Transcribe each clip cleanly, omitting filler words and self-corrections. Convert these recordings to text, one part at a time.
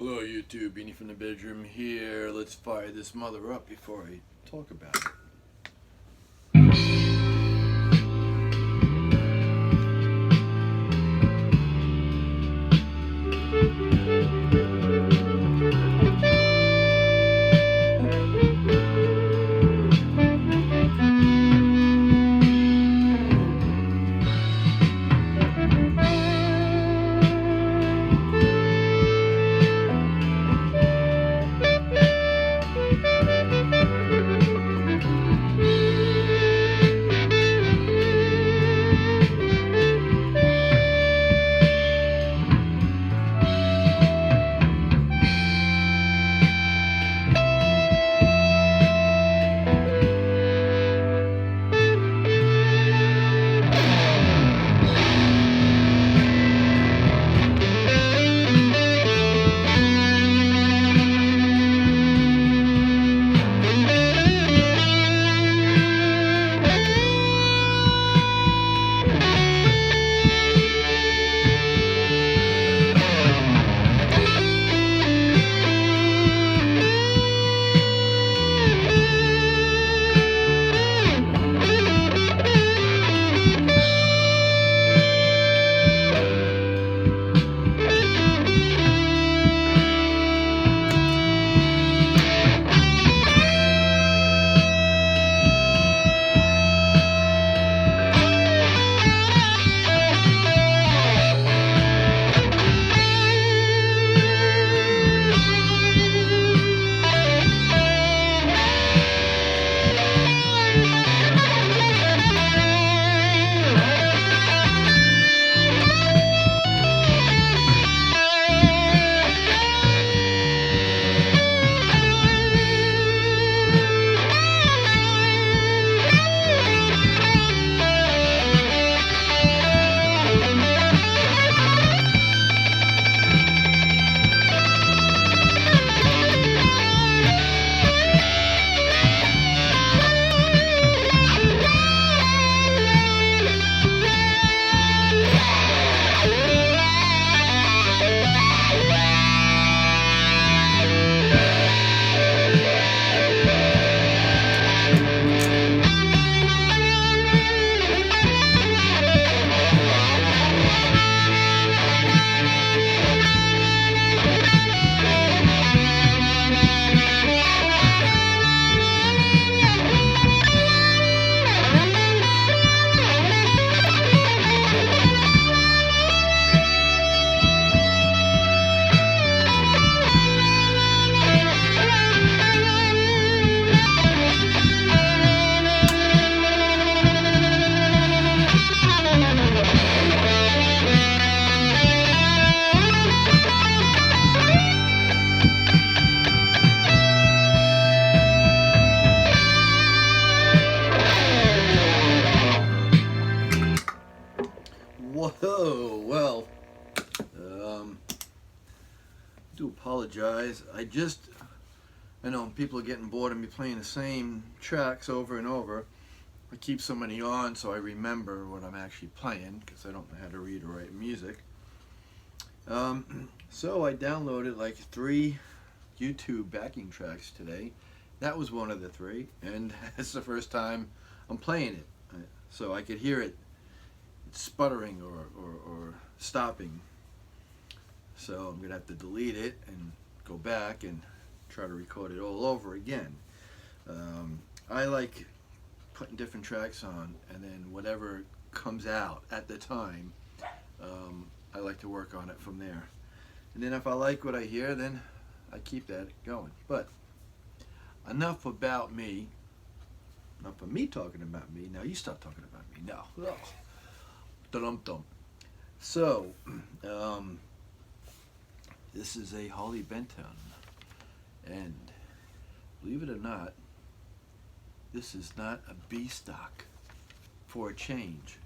Hello YouTube, Beanie from the bedroom here. Let's fire this mother up before I talk about it. Whoa, well, do apologize. I know people are getting bored of me playing the same tracks over and over. I keep so many on so I remember what I'm actually playing because I don't know how to read or write music. So I downloaded like 3 YouTube backing tracks today. That was one of the 3, and it's the first time I'm playing it. So I could hear it sputtering or stopping. So I'm gonna have to delete it and go back and try to record it all over again. I like putting different tracks on, and then whatever comes out at the time, I like to work on it from there. And then if I like what I hear, then I keep that going. But enough about me. Enough of me talking about me. Now you stop talking about me. No. Ugh. Dum-dum. So, this is a Harley Benton, and believe it or not, this is not a B stock for a change.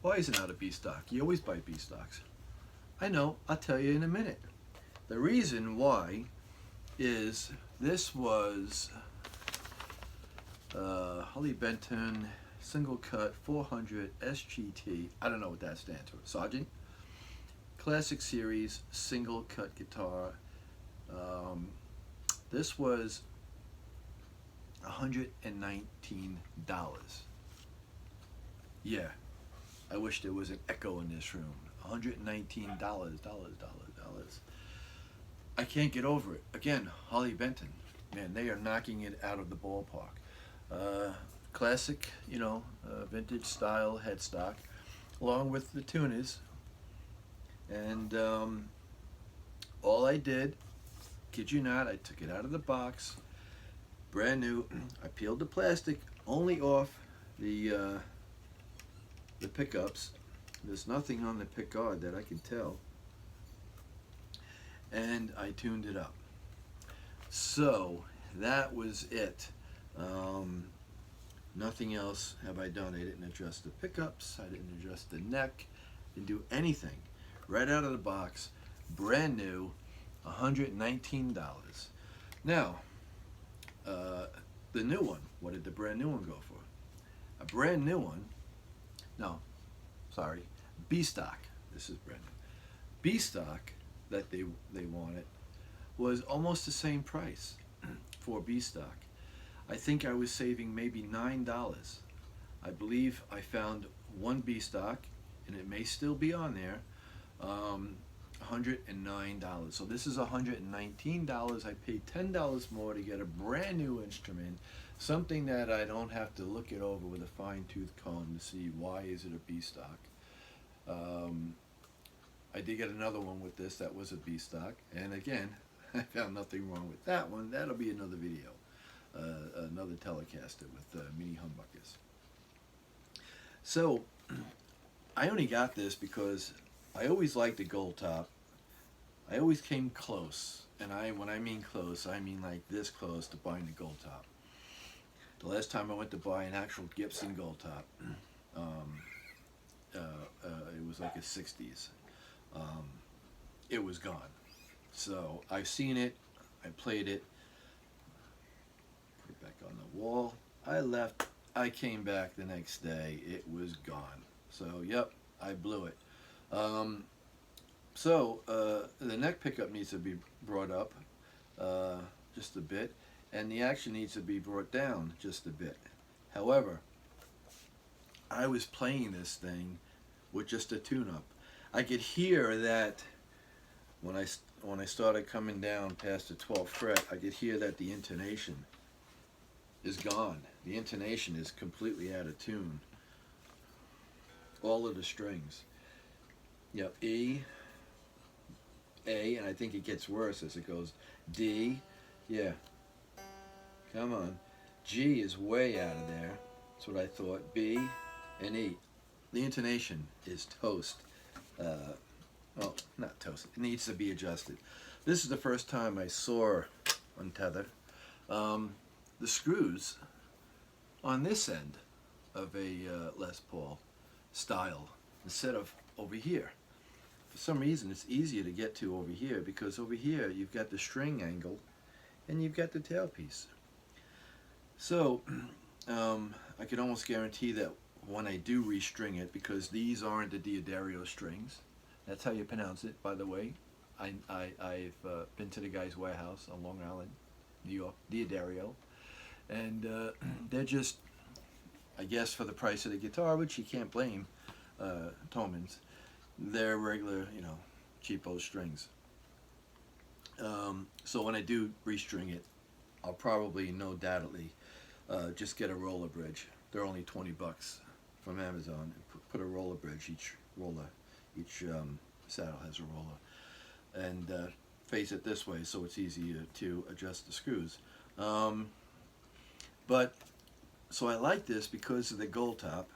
Why is it not a B stock? You always buy B stocks. I know, I'll tell you in a minute. The reason why is this was Harley Benton single cut 400 SGT. I don't know what that stands for. Sergeant? Classic Series single cut guitar. This was $119. Yeah, I wish there was an echo in this room. $119, dollars. I can't get over it. Again, Harley Benton, man, they are knocking it out of the ballpark. Classic, vintage style headstock, along with the tuners. And all I did, kid you not, I took it out of the box, brand new. I peeled the plastic only off the pickups. There's nothing on the pickguard that I can tell. And I tuned it up. So that was it. Nothing else have I done. I didn't adjust the pickups. I didn't adjust the neck. Didn't do anything. Right out of the box, brand new, $119. Now, the new one, what did the brand new one go for? A brand new one, no, sorry, B-stock, this is brand new. B-stock that they wanted was almost the same price for B-stock. I think I was saving maybe $9. I believe I found one B-stock, and it may still be on there, $109. So this is $119. I paid $10 more to get a brand new instrument, something that I don't have to look it over with a fine-tooth comb to see why is it a B-stock. I did get another one with this that was a B-stock, and again, I found nothing wrong with that one. That'll be another video, another Telecaster with mini humbuckers. So I only got this because I always liked the gold top. I always came close, and when I mean close, I mean like this close to buying the gold top. The last time I went to buy an actual Gibson gold top, it was like a 60s. It was gone. So I've seen it, I played it, put it back on the wall, I left, I came back the next day, it was gone. So yep, I blew it. The neck pickup needs to be brought up just a bit, and the action needs to be brought down just a bit. However, I was playing this thing with just a tune-up. I could hear that when I started coming down past the 12th fret, I could hear that the intonation is gone. The intonation is completely out of tune. All of the strings. Yep, E, A, and I think it gets worse as it goes. D, yeah, come on. G is way out of there. That's what I thought. B and E. The intonation is toast. Well, not toast. It needs to be adjusted. This is the first time I saw Untethered. The screws on this end of a Les Paul style instead of over here. For some reason it's easier to get to over here because over here you've got the string angle and you've got the tailpiece. So I can almost guarantee that when I do restring it, because these aren't the Diodario strings, that's how you pronounce it, by the way. I've been to the guy's warehouse on Long Island, New York, Diodario, and they're just, I guess for the price of the guitar, which you can't blame Tomans, they're regular, cheapo strings. So when I do restring it, I'll probably, no doubtedly, just get a roller bridge. They're only 20 bucks from Amazon. And put a roller bridge, each saddle has a roller, and face it this way so it's easier to adjust the screws. But so I like this because of the gold top.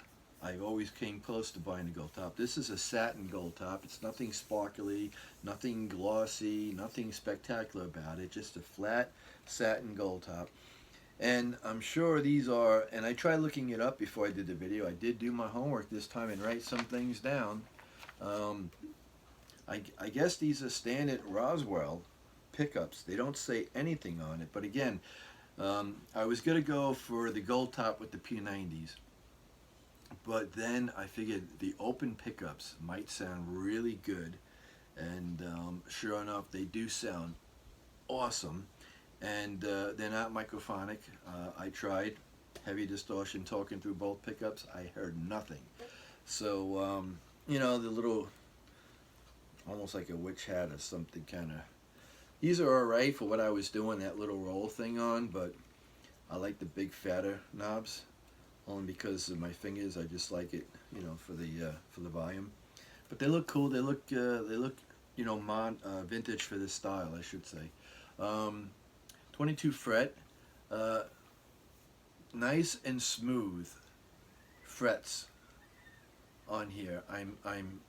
I always came close to buying a gold top. This is a satin gold top. It's nothing sparkly, nothing glossy, nothing spectacular about it, just a flat satin gold top. And I'm sure these are, and I tried looking it up before I did the video. I did do my homework this time and write some things down. I guess these are standard Roswell pickups. They don't say anything on it, but again, I was going to go for the gold top with the P90s, but then I figured the open pickups might sound really good and sure enough, they do sound awesome. And they're not microphonic. I tried heavy distortion talking through both pickups. I heard nothing. So you know, the little, almost like a witch hat or something, kind of. These are alright for what I was doing that little roll thing on, but I like the big fatter knobs, only because of my fingers. I just like it, you know, for the volume. But they look cool. They look you know, vintage for this style, I should say. 22 fret, nice and smooth frets on here. I'm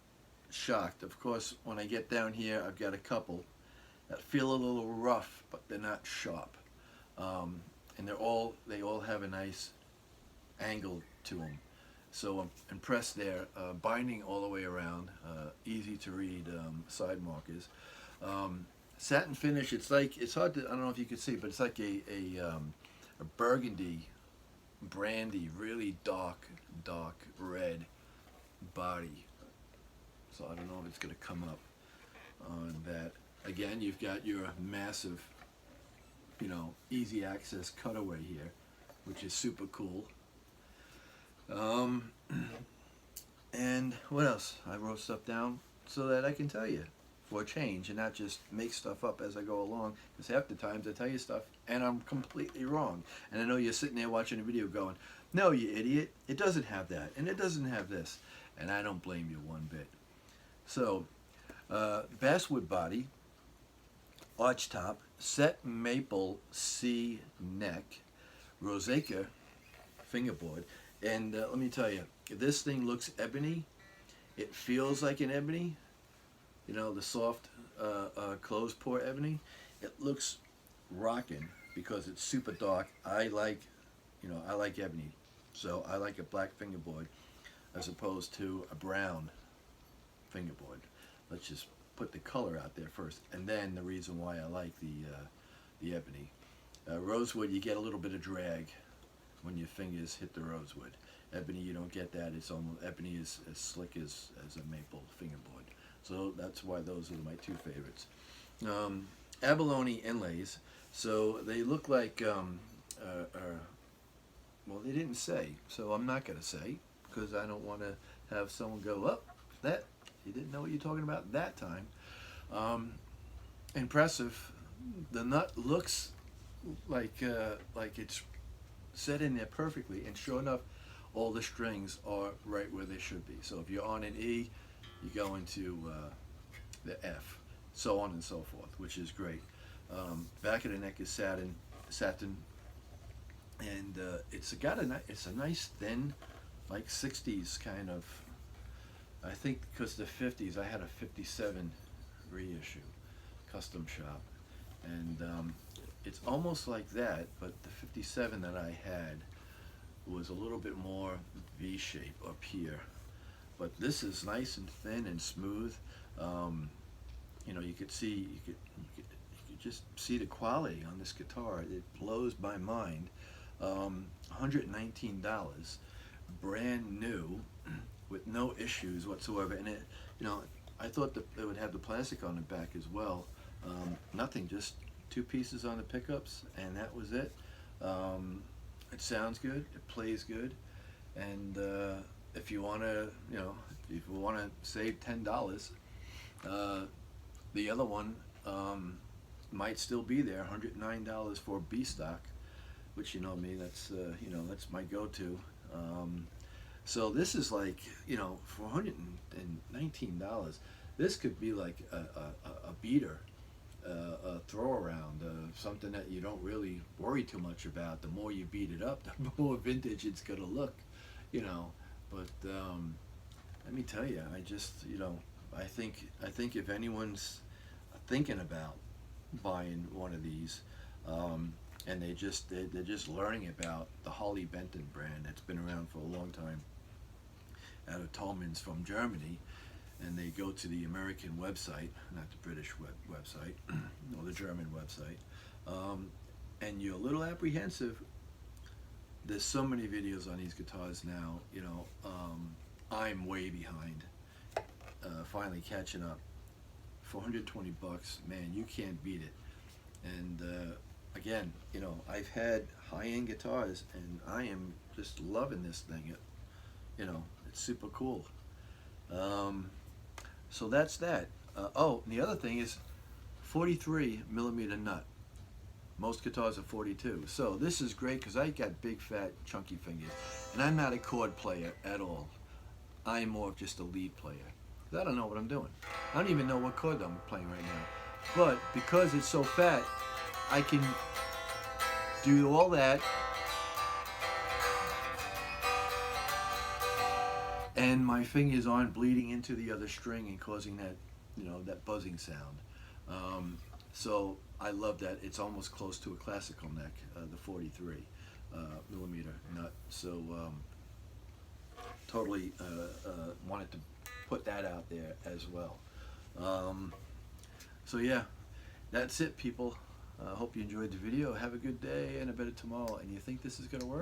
shocked. Of course, when I get down here, I've got a couple that feel a little rough, but they're not sharp. And they all have a nice angle to them. So I'm impressed there. Binding all the way around, easy to read side markers. Satin finish. It's like, it's hard to, I don't know if you can see, but it's like a burgundy, brandy, really dark red body. So I don't know if it's going to come up on that. Again, you've got your massive, you know, easy access cutaway here, which is super cool. And what else? I wrote stuff down so that I can tell you for a change and not just make stuff up as I go along, because half the times I tell you stuff and I'm completely wrong. And I know you're sitting there watching a video going, no, you idiot, it doesn't have that, and it doesn't have this. And I don't blame you one bit. So, basswood body, arch top, set maple C neck, Rosacre fingerboard. And let me tell you, this thing looks ebony. It feels like an ebony. You know, the soft closed pore ebony. It looks rocking because it's super dark. I like, you know, I like ebony. So I like a black fingerboard as opposed to a brown fingerboard. Let's just put the color out there first, and then the reason why I like the ebony. Rosewood, you get a little bit of drag when your fingers hit the rosewood. Ebony, you don't get that. It's almost, ebony is as slick as a maple fingerboard. So that's why those are my two favorites. Abalone inlays. So they look like, well, they didn't say, so I'm not going to say, because I don't want to have someone go, oh, that, you didn't know what you're talking about that time. Impressive. The nut looks like it's set in there perfectly, and sure enough, all the strings are right where they should be. So if you're on an E, you go into the F, so on and so forth, which is great. Back of the neck is satin, and it's a nice thin, like 60s kind of. I think because the 50s, I had a 57 reissue, custom shop, and it's almost like that, but the 57 that I had was a little bit more V-shape up here. But this is nice and thin and smooth. You know, you could just see the quality on this guitar. It blows my mind. $119, brand new, with no issues whatsoever. And it, you know, I thought that it would have the plastic on the back as well. Nothing, just two pieces on the pickups, and that was it. It sounds good, it plays good, and if you want to, you know, if you want to save $10, the other one might still be there, $109 for B stock, which, you know me, that's you know, that's my go-to. So this is like, you know, for $119, this could be like a beater, a throw around, something that you don't really worry too much about. The more you beat it up, the more vintage it's gonna look, you know. But let me tell you, I just, you know, I think if anyone's thinking about buying one of these, and they're just learning about the Harley Benton brand that's been around for a long time, out of Tolman's from Germany, and they go to the American website, not the British website, or the German website, and you're a little apprehensive. There's so many videos on these guitars now, you know. I'm way behind, finally catching up 420 bucks, man, you can't beat it. And again, you know, I've had high-end guitars, and I am just loving this thing. You know, it's super cool. So that's that. Oh, and the other thing is 43 millimeter nut. Most guitars are 42. So this is great because I got big, fat, chunky fingers, and I'm not a chord player at all. I'm more of just a lead player. I don't know what I'm doing. I don't even know what chord I'm playing right now. But because it's so fat, I can do all that, and my fingers aren't bleeding into the other string and causing that, you know, that buzzing sound. So I love that. It's almost close to a classical neck, the 43 millimeter nut. So totally wanted to put that out there as well. So yeah, that's it, people. I hope you enjoyed the video. Have a good day and a better tomorrow. And you think this is going to work?